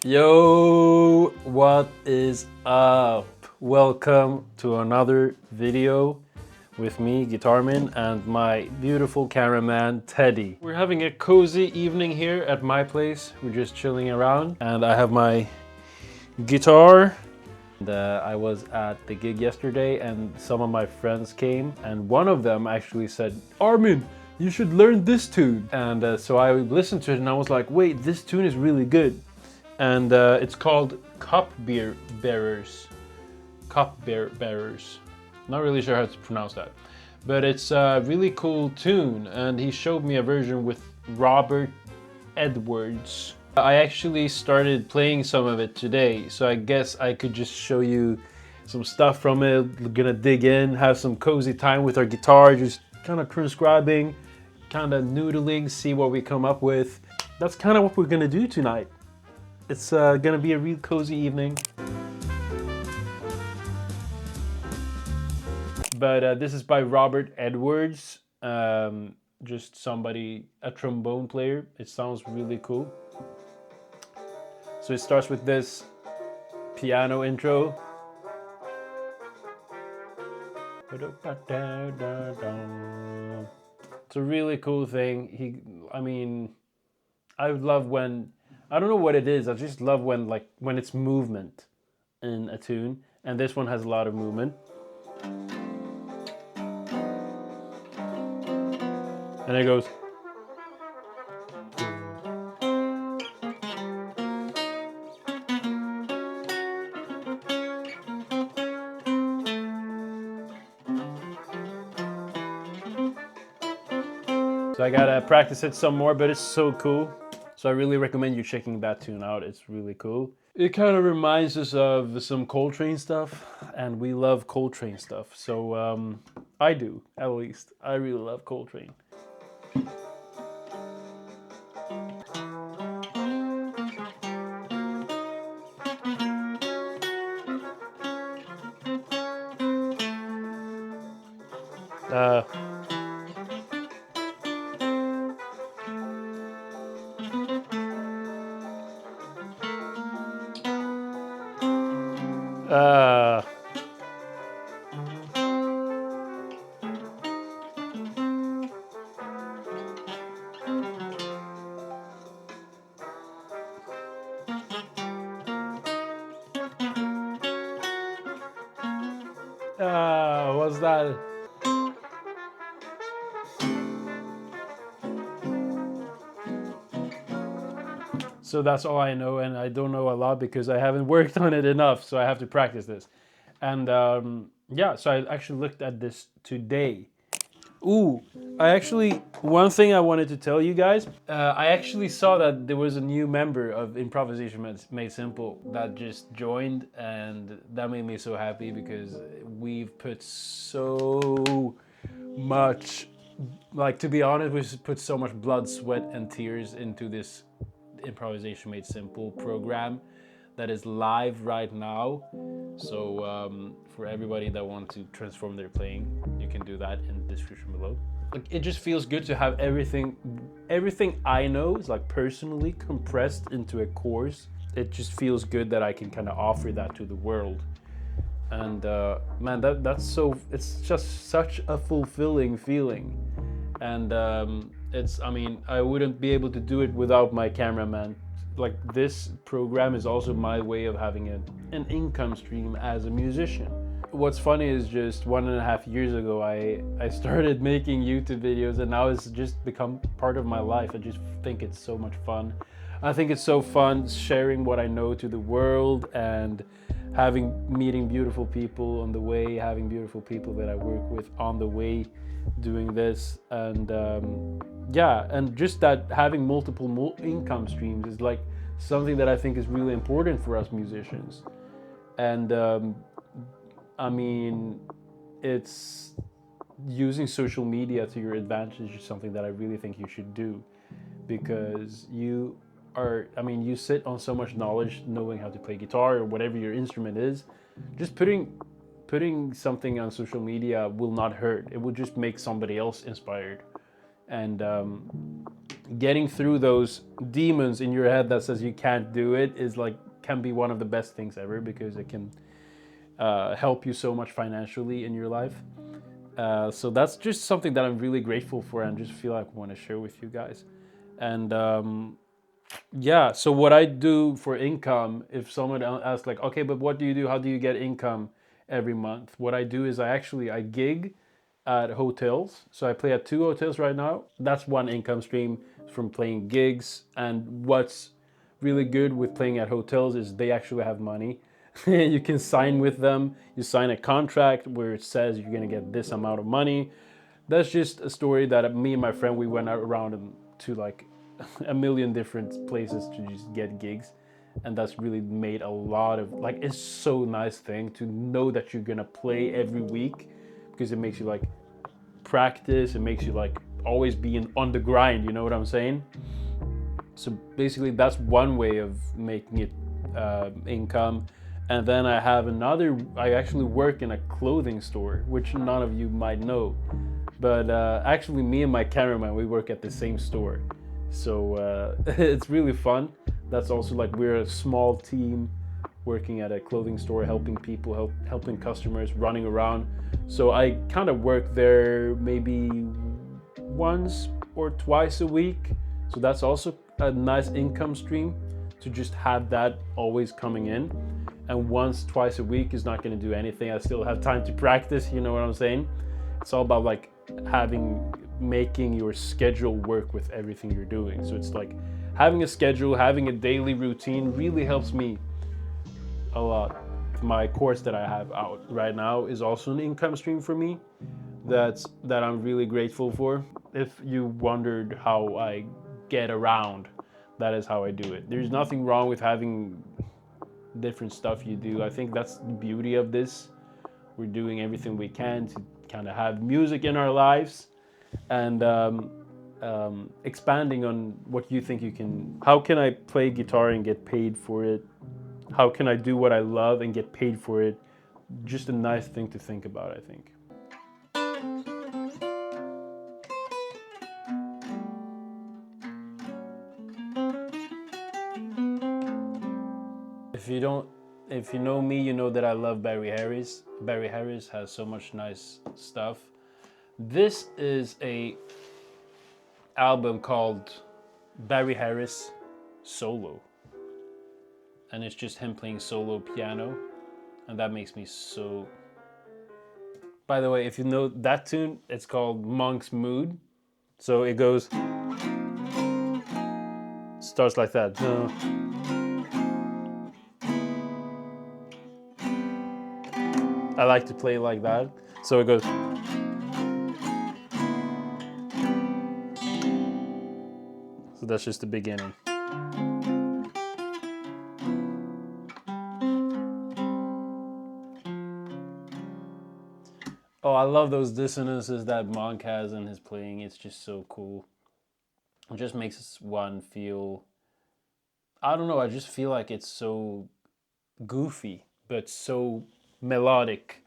Yo, what is up? Welcome to another video with me, GuitArmin, and my beautiful cameraman, Teddy. We're having a cozy evening here at my place. We're just chilling around, and I have my guitar. And, I was at the gig yesterday, and some of my friends came, and one of them actually said, "Armin, you should learn this tune." And so I listened to it, and I was like, wait, this tune is really good. And it's called Cup Bearers. Not really sure how to pronounce that, but it's a really cool tune, and he showed me a version with Robert Edwards. I actually started playing some of it today, so I guess I could just show you some stuff from it. We're gonna dig in, have some cozy time with our guitar, just kind of transcribing, kind of noodling, see what we come up with. That's kind of what we're gonna do tonight. It's gonna be a real cozy evening. But this is by Robert Edwards. Just somebody, a trombone player. It sounds really cool. So it starts with this piano intro. It's a really cool thing. I love when, I don't know what it is, I just love when it's movement in a tune, and this one has a lot of movement. And it goes. So I gotta practice it some more, but it's so cool. So I really recommend you checking that tune out. It's really cool. It kind of reminds us of some Coltrane stuff, and we love Coltrane stuff. So I do, at least. I really love Coltrane. Uh, uh, what's that? So that's all I know, and I don't know a lot because I haven't worked on it enough, so I have to practice this. And yeah, so I actually looked at this today. Ooh, one thing I wanted to tell you guys, I actually saw that there was a new member of Improvisation Made Simple that just joined, and that made me so happy because we've put so much, to be honest, we've put so much blood, sweat, and tears into this Improvisation Made Simple program that is live right now. So for everybody that wants to transform their playing, you can do that in the description below. It just feels good to have everything I know is personally compressed into a course. It just feels good that I can kind of offer that to the world. And man, it's just such a fulfilling feeling. And I wouldn't be able to do it without my cameraman. This program is also my way of having an income stream as a musician. What's funny is just 1.5 years ago, I started making YouTube videos, and now it's just become part of my life. I just think it's so much fun. I think it's so fun sharing what I know to the world, and meeting beautiful people on the way, having beautiful people that I work with on the way doing this. And yeah, and just that having multiple income streams is something that I think is really important for us musicians. And it's using social media to your advantage is something that I really think you should do, because you sit on so much knowledge, knowing how to play guitar or whatever your instrument is. Just putting something on social media will not hurt. It will just make somebody else inspired. And getting through those demons in your head that says you can't do it is like can be one of the best things ever, because it can help you so much financially in your life. So that's just something that I'm really grateful for and just feel like I want to share with you guys. And yeah, so what I do for income, if someone asks like, okay, but what do you do? How do you get income every month? What I do is I gig at hotels. So I play at 2 hotels right now. That's one income stream from playing gigs. And what's really good with playing at hotels is they actually have money. You can sign with them. You sign a contract where it says you're gonna get this amount of money. That's just a story that me and my friend, we went around to like a million different places to just get gigs. And that's really made a lot of, like, it's so nice thing to know that you're gonna play every week, because it makes you like practice. It makes you like always be on the grind, you know what I'm saying? So basically that's one way of making it income. And then I have another, I actually work in a clothing store, which none of you might know. But actually me and my cameraman, we work at the same store. So it's really fun. That's also like, we're a small team working at a clothing store, helping people, helping customers, running around. So I kind of work there maybe once or twice a week. So that's also a nice income stream, to just have that always coming in. And once, twice a week is not going to do anything. I still have time to practice, you know what I'm saying? It's all about like making your schedule work with everything you're doing. So it's like having a schedule, having a daily routine really helps me a lot. My course that I have out right now is also an income stream for me that I'm really grateful for. If you wondered how I get around, that is how I do it. There's nothing wrong with having different stuff you do. I think that's the beauty of this. We're doing everything we can to kind of have music in our lives, and expanding on what you think you can. How can I play guitar and get paid for it? How can I do what I love and get paid for it? Just a nice thing to think about, I think. If you know me, you know that I love Barry Harris. Barry Harris has so much nice stuff. This is a album called Barry Harris Solo. And it's just him playing solo piano. And that makes me so... By the way, if you know that tune, it's called Monk's Mood. So it goes... starts like that. I like to play like that. So it goes... So that's just the beginning. Oh, I love those dissonances that Monk has in his playing. It's just so cool. It just makes one feel... I don't know, I just feel like it's so goofy, but so melodic.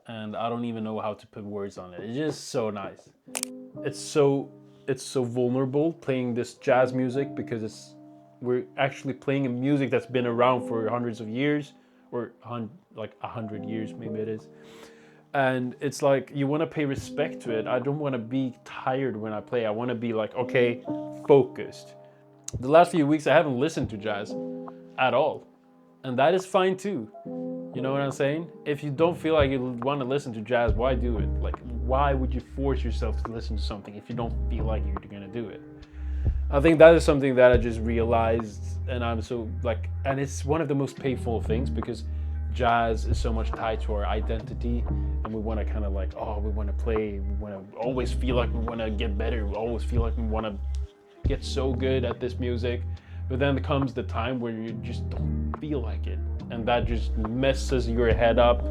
And I don't even know how to put words on it. It's just so nice. It's so vulnerable playing this jazz music, because we're actually playing a music that's been around for hundreds of years, or like 100 years maybe it is. And it's like, you want to pay respect to it. I don't want to be tired when I play. I want to be like, okay, focused. The last few weeks I haven't listened to jazz at all. And that is fine too. You know what I'm saying? If you don't feel like you want to listen to jazz, why do it? Like, why would you force yourself to listen to something if you don't feel like you're going to do it? I think that is something that I just realized, and I'm so like, and it's one of the most painful things, because jazz is so much tied to our identity, and we want to kind of like, oh, we want to play, we want to always feel like we want to get better, we always feel like we want to get so good at this music. But then comes the time where you just don't feel like it, and that just messes your head up.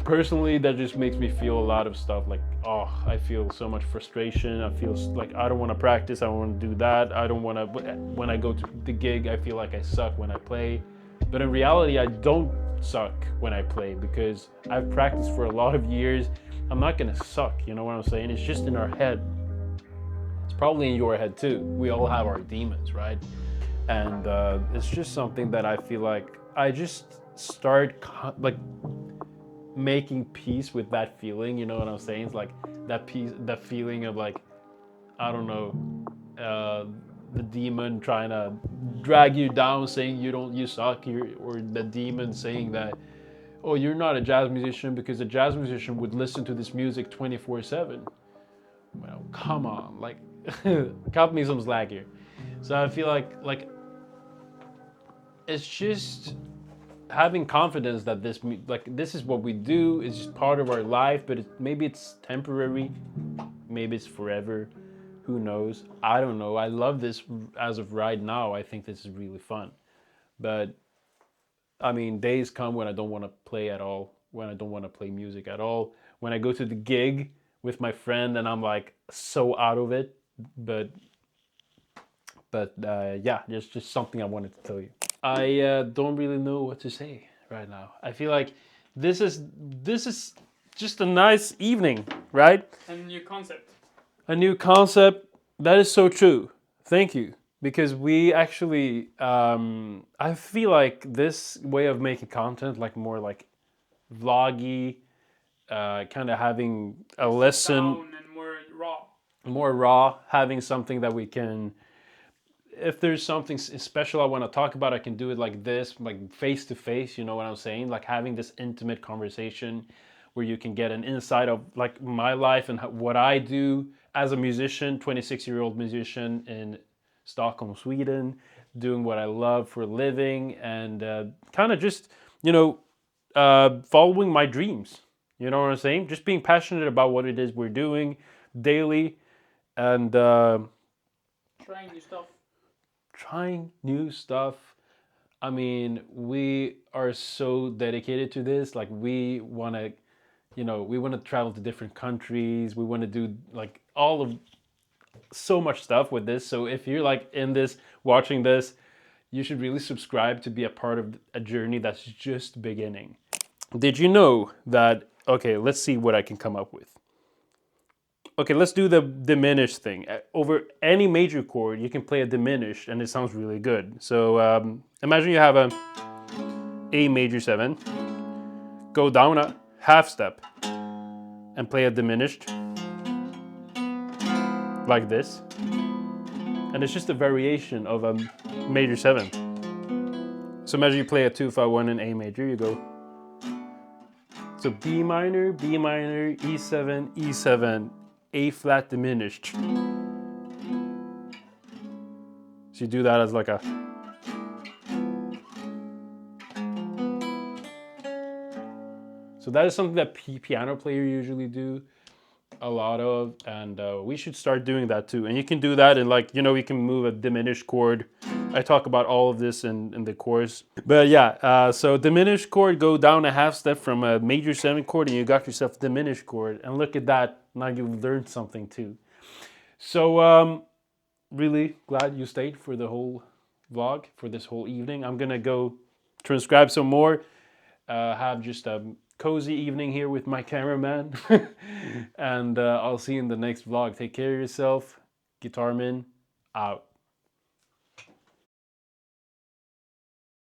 Personally, that just makes me feel a lot of stuff like, oh, I feel so much frustration. I feel like I don't want to practice. I don't want to do that. I don't want to, when I go to the gig, I feel like I suck when I play. But in reality, I don't suck when I play, because I've practiced for a lot of years. I'm not going to suck, you know what I'm saying? It's just in our head. It's probably in your head too. We all have our demons, right? And it's just something that I feel like I just start like making peace with that feeling. You know what I'm saying? It's like that peace, that feeling of like, I don't know, the demon trying to drag you down, saying you suck, or the demon saying that, oh, you're not a jazz musician, because a jazz musician would listen to this music 24/7. Well, come on, like, cut me some slack here. So I feel like it's just having confidence that this is what we do. It's just part of our life, but maybe it's temporary, maybe it's forever. Who knows? I don't know. I love this as of right now. I think this is really fun. But I mean, days come when I don't want to play at all, when I don't want to play music at all, when I go to the gig with my friend and I'm like so out of it. But yeah, there's just something I wanted to tell you. I don't really know what to say right now. I feel like this is just a nice evening, right? A new concept. A new concept. That is so true. Thank you. Because we actually, I feel like this way of making content, like more like vloggy, kind of having a lesson, Down and more raw, having something that we can, if there's something special I want to talk about, I can do it like this, like face to face. You know what I'm saying? Like having this intimate conversation where you can get an insight of like my life and what I do as a musician, 26-year-old musician in Stockholm, Sweden, doing what I love for a living, and kind of just, following my dreams. You know what I'm saying? Just being passionate about what it is we're doing daily, and trying new stuff. I mean, we are so dedicated to this. Like, we want to, we want to travel to different countries. We want to do like all of so much stuff with this. So if you're like in this, watching this, you should really subscribe to be a part of a journey that's just beginning. Did you know that? Okay, let's see what I can come up with. Okay, let's do the diminished thing. Over any major chord, you can play a diminished, and it sounds really good. So imagine you have a A major 7, go down a half step, and play a diminished like this. And it's just a variation of a major 7. So imagine you play a 2-5-1 in A major, you go. So B minor, E7, E7, A flat diminished. So you do that as like a. So that is something that piano players usually do a lot of, and we should start doing that too. And you can do that in like, you can move a diminished chord. I talk about all of this in the course. But yeah, so diminished chord, go down a half step from a major 7 chord, and you got yourself a diminished chord. And look at that, now you've learned something too. So really glad you stayed for the whole vlog, for this whole evening. I'm gonna go transcribe some more, have just a cozy evening here with my cameraman. And I'll see you in the next vlog. Take care of yourself. GuitArmin out.